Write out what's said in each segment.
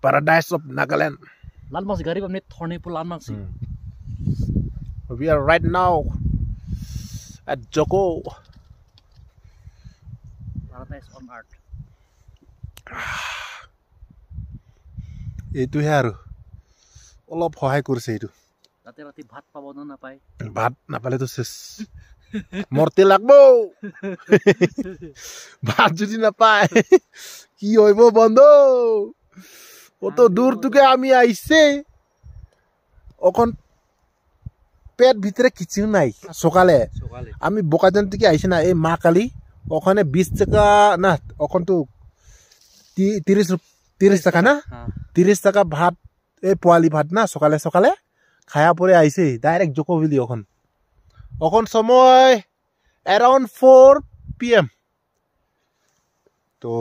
paradise of Nagaland. Landmark si garib amne thorne po landmark si. We are right now at Joko. Paradise on earth. এইটো হে আৰু অলপ সহায় কৰিছে এইটো ৰাতে ৰাতি ভাত পাব না নাপায় ভাত নাপালে তো শেষ মরতে লাগবো ভাত যদি নাপায় কি হইব বন্ধু অত দূর থেকে আমি আইছে ওখন পেট ভিতরে কিছু নাই সকালে আমি বোকাজান থেকে আইছে না এই মা কালী ওখানে 20 টাকা না ওখান তো 30 টাকা না 30 টাকা ভাত এই পোৱালি ভাত না সকালে সকালে খায়া পরে আইছে ডাইরেক্ট জোকো ভ্যালি ওখন সময় around 4 PM তো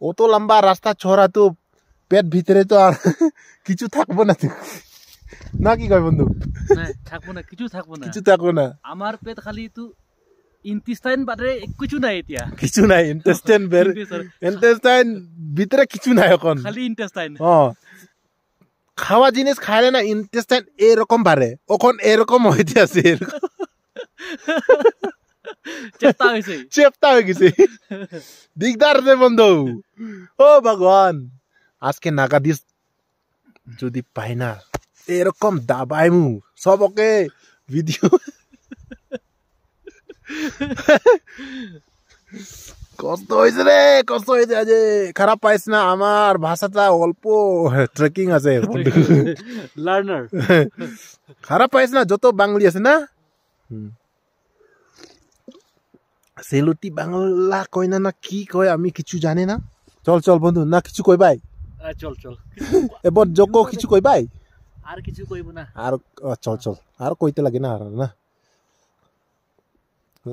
অত লম্বা রাস্তা ছড়া তো পেট ভিতরে তো আর কিছু থাকবো না না কি কয় বন্ধু না থাকবো না কিছু থাকবো না আমার পেট খালি তো ইন্টেস্টাইন বাদে কিছু নাই এতিয়া কিছু নাই ইন্টেস্টাইন ভিতরে কিছু নাই এখন খালি ইন্টেস্টাইন খাওয়া জিনিস খাইলে না ইন্টেস্টাইন এরকম বাড়ে ওখন এরকম হইতে আছে চেপ্তা হয়ে গেছে দিগদার রে বন্ধু ও ভগবান আজকে নাগাদিস যদি পাই না এরকম দাবাই মু সবকে ভিডিও কষ্ট হয়েছে আজ খারাপ পাইছ না আমার ভাষাটা অল্প ট্রেকিং আছে লার্নার খারাপ পাইছ না যত বাঙালি আছে না সেলুটি বাংলা কয় না কি কয় আমি কিছু জানি না চল বন্ধু না কিছু কই ভাই চল এবার জোকো কিছু কই ভাই আর কিছু কইব না আর চল আর কইতে লাগে না আর না